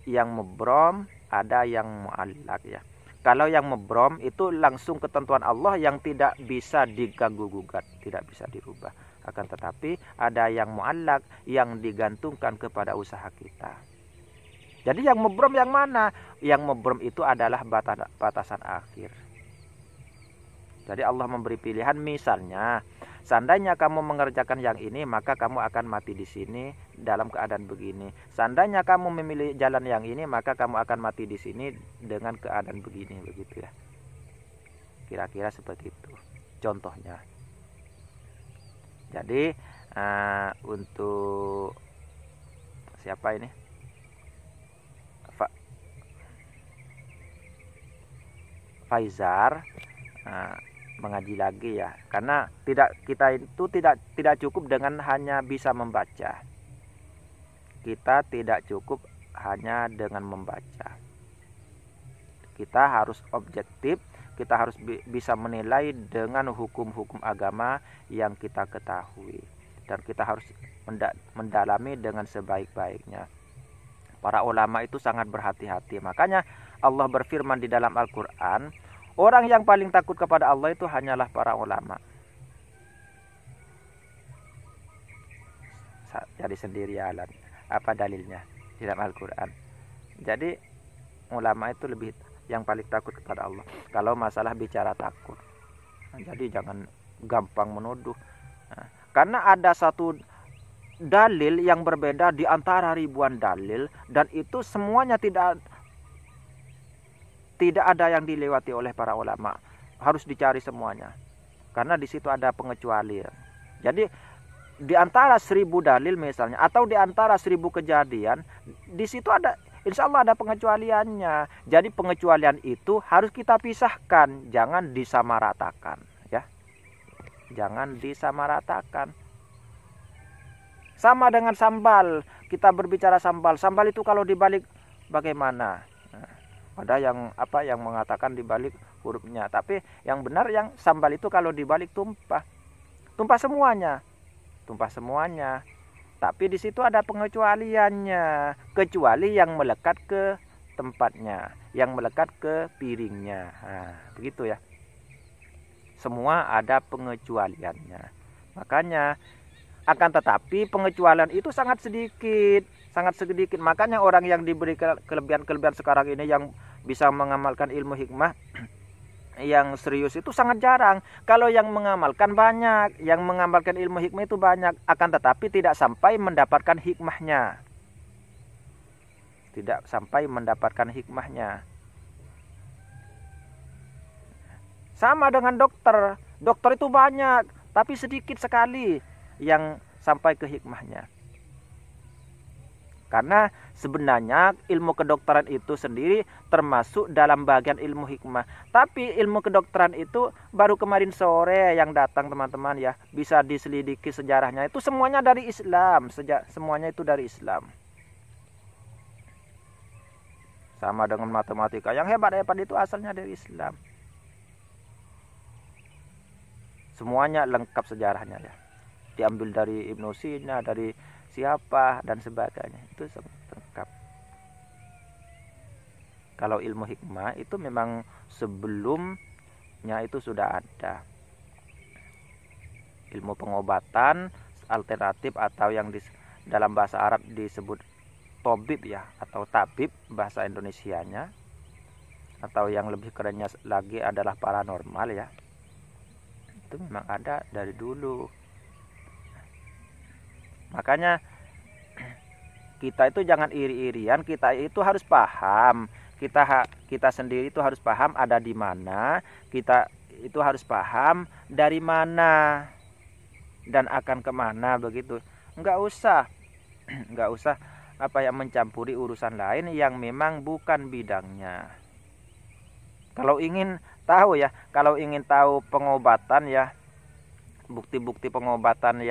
yang mubrom, ada yang muallak ya. Kalau yang mubrom itu langsung ketentuan Allah yang tidak bisa diganggu gugat, tidak bisa dirubah. Akan tetapi ada yang muallak yang digantungkan kepada usaha kita. Jadi yang mubrom yang mana? Yang mubrom itu adalah batasan akhir. Jadi Allah memberi pilihan, misalnya seandainya kamu mengerjakan yang ini, maka kamu akan mati di sini dalam keadaan begini. Seandainya kamu memilih jalan yang ini, maka kamu akan mati di sini dengan keadaan begini, begitu ya. Kira-kira seperti itu contohnya. Jadi untuk siapa ini? Faizar mengaji lagi ya, karena kita itu tidak cukup dengan hanya bisa membaca. Kita tidak cukup hanya dengan membaca. Kita harus objektif, kita harus bisa menilai dengan hukum-hukum agama yang kita ketahui, dan kita harus mendalami dengan sebaik-baiknya. Para ulama itu sangat berhati-hati. Makanya Allah berfirman di dalam Al-Quran, orang yang paling takut kepada Allah itu hanyalah para ulama. Jadi sendiri alat. Apa dalilnya di dalam Al-Quran? Jadi ulama itu lebih yang paling takut kepada Allah. Kalau masalah bicara takut, jadi jangan gampang menuduh. Karena ada satu dalil yang berbeda di antara ribuan dalil, dan itu semuanya tidak ada yang dilewati oleh para ulama. Harus dicari semuanya. karena di situ ada pengecualian. Jadi di antara 1000 dalil misalnya, atau di antara 1000 kejadian, di situ ada, insya Allah ada pengecualiannya. Jadi pengecualian itu harus kita pisahkan, jangan disamaratakan, ya. Jangan disamaratakan. Sama dengan sambal, kita berbicara sambal. Sambal itu kalau dibalik bagaimana? Nah, ada yang yang mengatakan dibalik hurufnya, tapi yang benar yang sambal itu kalau dibalik tumpah. Tumpah semuanya. Tumpah semuanya. Tapi di situ ada pengecualiannya, kecuali yang melekat ke tempatnya, yang melekat ke piringnya. Nah, begitu ya. Semua ada pengecualiannya. Makanya akan tetapi pengecualian itu sangat sedikit, sangat sedikit. Makanya orang yang diberi kelebihan-kelebihan sekarang ini yang bisa mengamalkan ilmu hikmah yang serius itu sangat jarang. Kalau yang mengamalkan banyak, yang mengamalkan ilmu hikmah itu banyak, akan tetapi tidak sampai mendapatkan hikmahnya. Tidak sampai mendapatkan hikmahnya. Sama dengan dokter. Dokter itu banyak, tapi sedikit sekali yang sampai ke hikmahnya. Karena sebenarnya ilmu kedokteran itu sendiri termasuk dalam bagian ilmu hikmah. Tapi ilmu kedokteran itu baru kemarin sore yang datang teman-teman ya. Bisa diselidiki sejarahnya. Itu semuanya dari Islam. Semuanya itu dari Islam. Sama dengan matematika. Yang hebat-hebat itu asalnya dari Islam. Semuanya lengkap sejarahnya ya. Diambil dari Ibnu Sina, dari siapa dan sebagainya, itu lengkap. Kalau ilmu hikmah itu memang sebelumnya itu sudah ada. Ilmu pengobatan alternatif atau yang dalam bahasa Arab disebut tobib ya, atau tabib bahasa Indonesianya, atau yang lebih kerennya lagi adalah paranormal ya. Itu memang ada dari dulu. Makanya kita itu jangan iri-irian, kita itu harus paham. Kita sendiri itu harus paham ada di mana, kita itu harus paham dari mana dan akan kemana begitu. Enggak usah mencampuri urusan lain yang memang bukan bidangnya. Kalau ingin tahu ya, kalau ingin tahu pengobatan ya, bukti-bukti pengobatan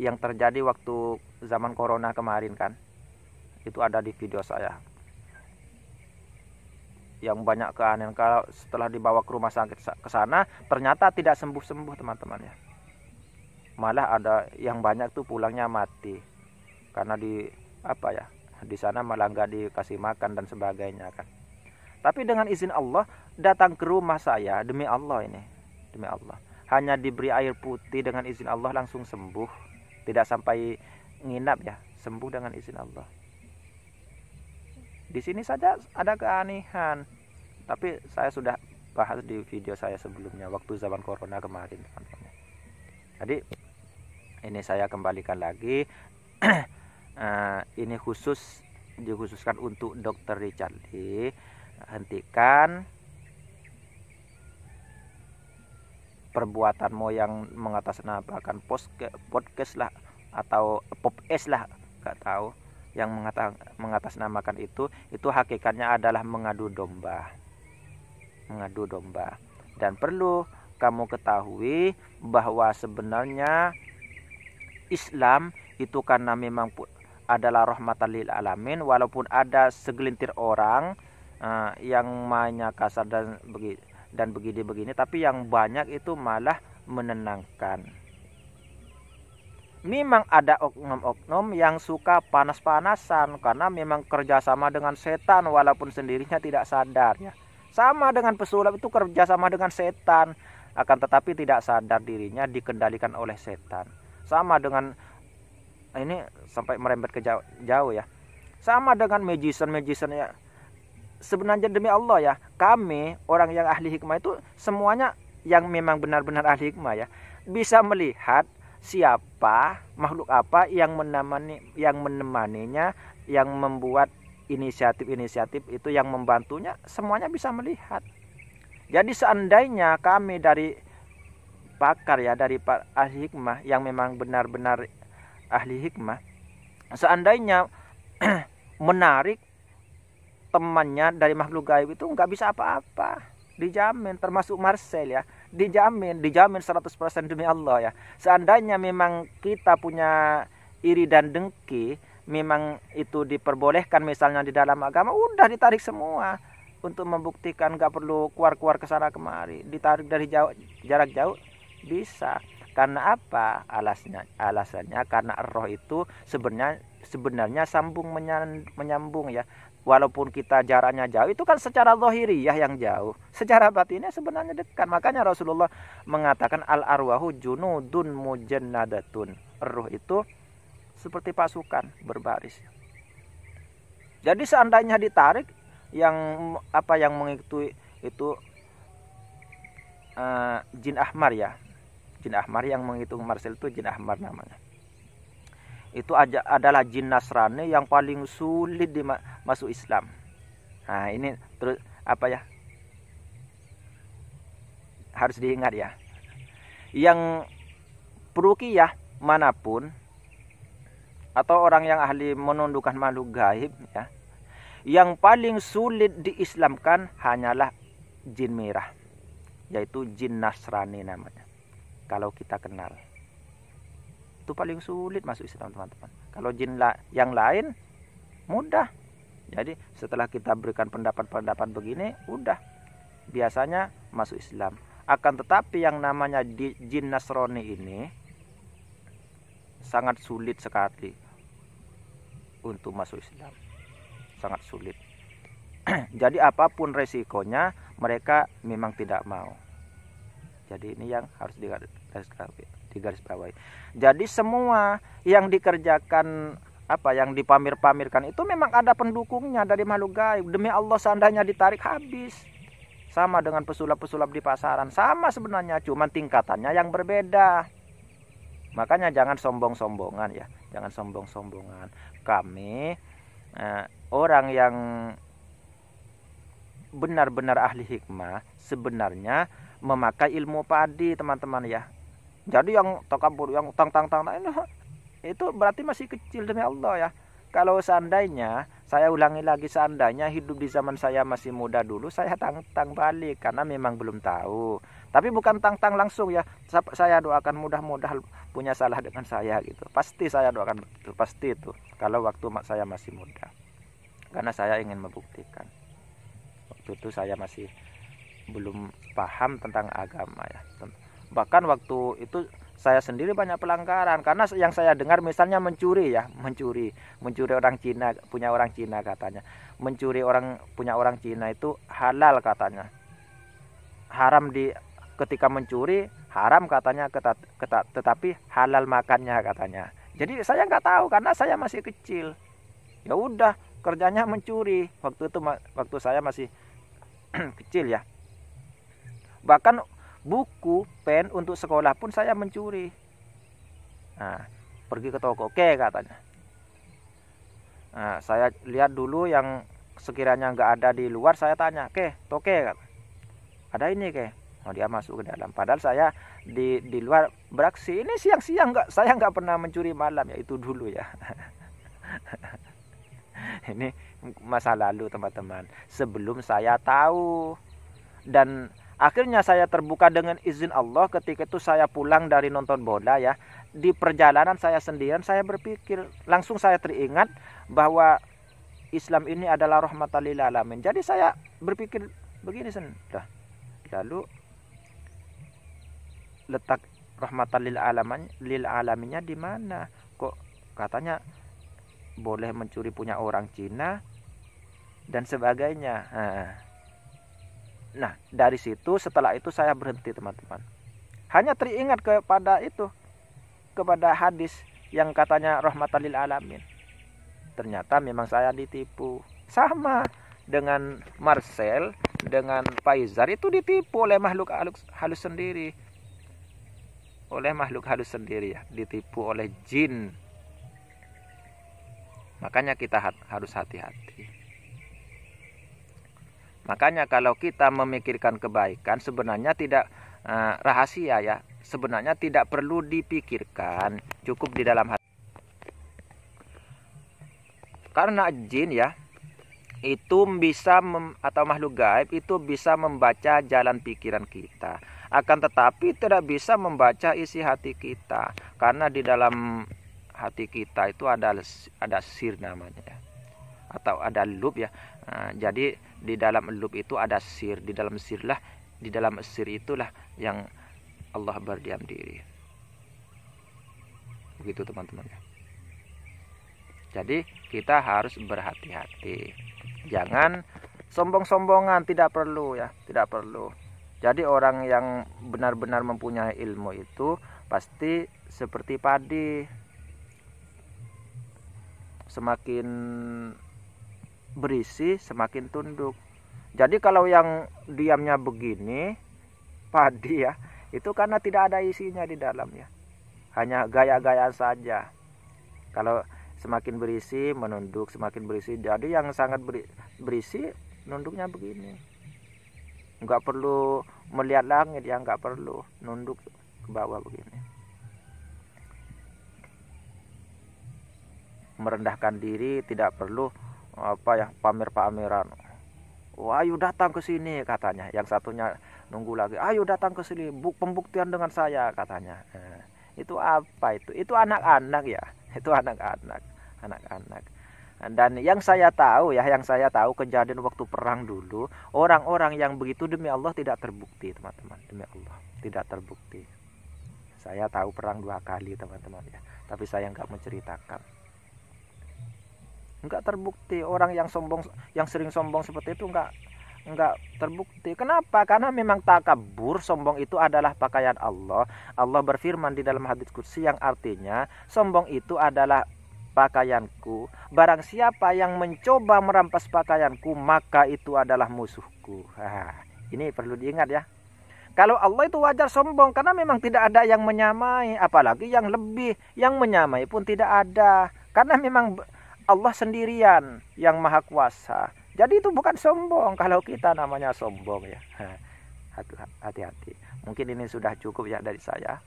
yang terjadi waktu zaman corona kemarin kan, itu ada di video saya. Yang banyak keanehan, kalau setelah dibawa ke rumah sakit ke sana ternyata tidak sembuh-sembuh teman-teman ya. Malah ada yang banyak tuh pulangnya mati karena di sana malah nggak dikasih makan dan sebagainya kan. Tapi dengan izin Allah datang ke rumah saya, demi Allah ini, demi Allah, hanya diberi air putih, dengan izin Allah langsung sembuh. Tidak sampai nginap ya, sembuh dengan izin Allah. Di sini saja ada keanehan, tapi saya sudah bahas di video saya sebelumnya waktu zaman corona kemarin teman-teman. Jadi ini saya kembalikan lagi. Ini dikhususkan untuk Dr. Richard Lee. Hentikan perbuatanmu yang mengatasnamakan podcast lah atau pop-es lah, nggak tahu, yang mengatasnamakan itu hakikatnya adalah mengadu domba. Dan perlu kamu ketahui bahwa sebenarnya Islam itu karena memang adalah rahmatan lil alamin, walaupun ada segelintir orang yang mainnya kasar dan begini, tapi yang banyak itu malah menenangkan. Memang ada oknum-oknum yang suka panas-panasan karena memang kerjasama dengan setan walaupun sendirinya tidak sadar ya. Sama dengan pesulap itu kerjasama dengan setan, akan tetapi tidak sadar dirinya dikendalikan oleh setan. Sama dengan ini sampai merembet ke jauh ya. Sama dengan magician ya. Sebenarnya demi Allah ya, kami orang yang ahli hikmah itu semuanya yang memang benar-benar ahli hikmah ya, bisa melihat siapa makhluk apa yang menemaninya, yang membuat inisiatif itu, yang membantunya, semuanya bisa melihat. Jadi seandainya kami dari pakar ya, dari ahli hikmah yang memang benar-benar ahli hikmah, seandainya menarik temannya dari makhluk gaib itu nggak bisa apa-apa, dijamin, termasuk Marcel ya, dijamin 100% demi Allah ya. Seandainya memang kita punya iri dan dengki, memang itu diperbolehkan misalnya di dalam agama, udah ditarik semua untuk membuktikan, nggak perlu keluar kesana kemari, ditarik dari jarak jauh bisa. Karena apa? Alasannya karena roh itu sebenarnya sambung menyambung ya. Walaupun kita jaraknya jauh, itu kan secara zahiriyah yang jauh, secara batinnya sebenarnya dekat. Makanya Rasulullah mengatakan al arwahu junudun mujannadatun. Roh itu seperti pasukan berbaris. Jadi seandainya ditarik, yang mengikuti itu jin ahmar ya. Jin ahmar yang menghitung Marcel itu jin ahmar namanya. Itu adalah jin Nasrani yang paling sulit masuk Islam. Nah, ini terus harus diingat ya. Yang peruqyah manapun atau orang yang ahli menundukkan makhluk gaib ya, yang paling sulit diislamkan hanyalah jin merah, yaitu jin Nasrani namanya. Kalau kita kenal, itu paling sulit masuk Islam teman-teman. Kalau jin yang lain mudah. Jadi setelah kita berikan pendapat begini, udah biasanya masuk Islam. Akan tetapi yang namanya jin Nasrani ini sangat sulit sekali untuk masuk Islam, sangat sulit. Jadi apapun resikonya mereka memang tidak mau. Jadi ini yang harus digarisbawahi. Jadi semua yang dikerjakan, yang dipamer-pamerkan itu memang ada pendukungnya dari makhluk gaib. Demi Allah, seandainya ditarik habis. Sama dengan pesulap-pesulap di pasaran, sama sebenarnya, cuma tingkatannya yang berbeda. Makanya jangan sombong-sombongan ya, jangan sombong-sombongan. Kami orang yang benar-benar ahli hikmah sebenarnya memakai ilmu padi teman-teman ya. Jadi yang takabur, yang tang itu berarti masih kecil demi Allah ya. Kalau seandainya, saya ulangi lagi, seandainya hidup di zaman saya masih muda dulu, saya tantang balik karena memang belum tahu. Tapi bukan tantang langsung ya. Saya doakan mudah-mudahan punya salah dengan saya gitu. Pasti saya doakan begitu, pasti itu. Kalau waktu saya masih muda. Karena saya ingin membuktikan. Waktu itu saya masih belum paham tentang agama ya. Bahkan waktu itu saya sendiri banyak pelanggaran, karena yang saya dengar misalnya mencuri orang Cina, punya orang Cina katanya. Mencuri punya orang Cina itu halal katanya. Haram ketika mencuri haram katanya, tetapi halal makannya katanya. Jadi saya nggak tahu karena saya masih kecil. Ya udah, kerjanya mencuri. Waktu saya masih kecil ya. Bahkan buku, pen untuk sekolah pun saya mencuri. Nah, pergi ke toko, oke katanya. Nah, saya lihat dulu yang sekiranya nggak ada di luar, saya tanya, toke kata. Ada ini Oh, dia masuk ke dalam. Padahal saya di luar beraksi. Ini siang-siang saya nggak pernah mencuri malam ya, itu dulu ya. Ini masa lalu teman-teman. Sebelum saya tahu, dan akhirnya saya terbuka dengan izin Allah ketika itu saya pulang dari nonton bola ya. Di perjalanan saya sendirian, saya berpikir, langsung saya teringat bahwa Islam ini adalah rahmatan lil alamin. Jadi saya berpikir begini sudah. Lalu letak rahmatan lil alaminnya di mana? Kok katanya boleh mencuri punya orang Cina dan sebagainya. Nah, dari situ, setelah itu saya berhenti teman-teman. Hanya teringat kepada hadis yang katanya rahmatan lil alamin. Ternyata memang saya ditipu. Sama dengan Marcel, dengan Faizar, itu ditipu oleh makhluk halus sendiri. Oleh makhluk halus sendiri ya, ditipu oleh jin. Makanya kita harus hati-hati. Makanya kalau kita memikirkan kebaikan sebenarnya tidak rahasia ya. Sebenarnya tidak perlu dipikirkan, cukup di dalam hati. Karena jin ya, itu bisa atau makhluk gaib itu bisa membaca jalan pikiran kita. Akan tetapi tidak bisa membaca isi hati kita. Karena di dalam hati kita itu ada sir namanya ya. Atau ada lub ya. Jadi di dalam lub itu ada sir. Di dalam sir itulah yang Allah berdiam diri. Begitu teman-teman ya. Jadi kita harus berhati-hati. Jangan sombong-sombongan, tidak perlu ya, tidak perlu. Jadi orang yang benar-benar mempunyai ilmu itu pasti seperti padi. Semakin berisi, semakin tunduk. Jadi kalau yang diamnya begini, padi ya, itu karena tidak ada isinya di dalamnya. Hanya gaya-gayaan saja. Kalau semakin berisi, menunduk, semakin berisi. Jadi yang sangat berisi, nunduknya begini. Enggak perlu melihat langit ya, enggak perlu. Nunduk ke bawah begini. Merendahkan diri, tidak perlu pamer-pameran. Wah, ayo datang ke sini katanya. Yang satunya nunggu lagi. Ayo datang ke sini, pembuktian dengan saya katanya. Itu apa itu? Itu anak-anak ya. Itu anak-anak. Dan yang saya tahu kejadian waktu perang dulu, orang-orang yang begitu demi Allah tidak terbukti, teman-teman. Demi Allah, tidak terbukti. Saya tahu perang 2 kali, teman-teman ya. Tapi saya enggak menceritakan. Enggak terbukti. Orang yang sering sombong seperti itu enggak terbukti. Kenapa? Karena memang takabur, sombong itu adalah pakaian Allah. Allah berfirman di dalam hadits qudsi yang artinya sombong itu adalah pakaianku. Barang siapa yang mencoba merampas pakaianku, maka itu adalah musuhku. Ini perlu diingat ya. Kalau Allah itu wajar sombong karena memang tidak ada yang menyamai, apalagi yang lebih, yang menyamai pun tidak ada. Karena memang Allah sendirian yang maha kuasa. Jadi itu bukan sombong. Kalau kita namanya sombong ya. Hati-hati. Mungkin ini sudah cukup ya dari saya.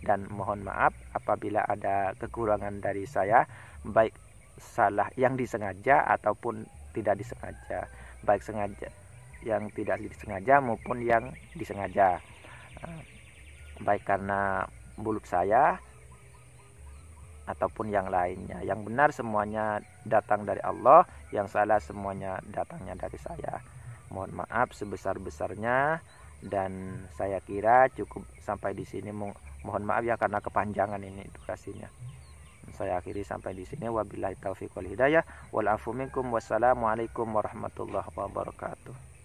Dan mohon maaf apabila ada kekurangan dari saya, baik salah yang disengaja ataupun tidak disengaja, baik sengaja yang tidak disengaja maupun yang disengaja, baik karena mulut saya ataupun yang lainnya. Yang benar semuanya datang dari Allah, yang salah semuanya datangnya dari saya. Mohon maaf sebesar-besarnya, dan saya kira cukup sampai di sini. Mohon maaf ya karena kepanjangan ini durasinya. Saya akhiri sampai di sini. Wabillahi taufiq wal hidayah. Wal afu minkum. Wassalamualaikum warahmatullahi wabarakatuh.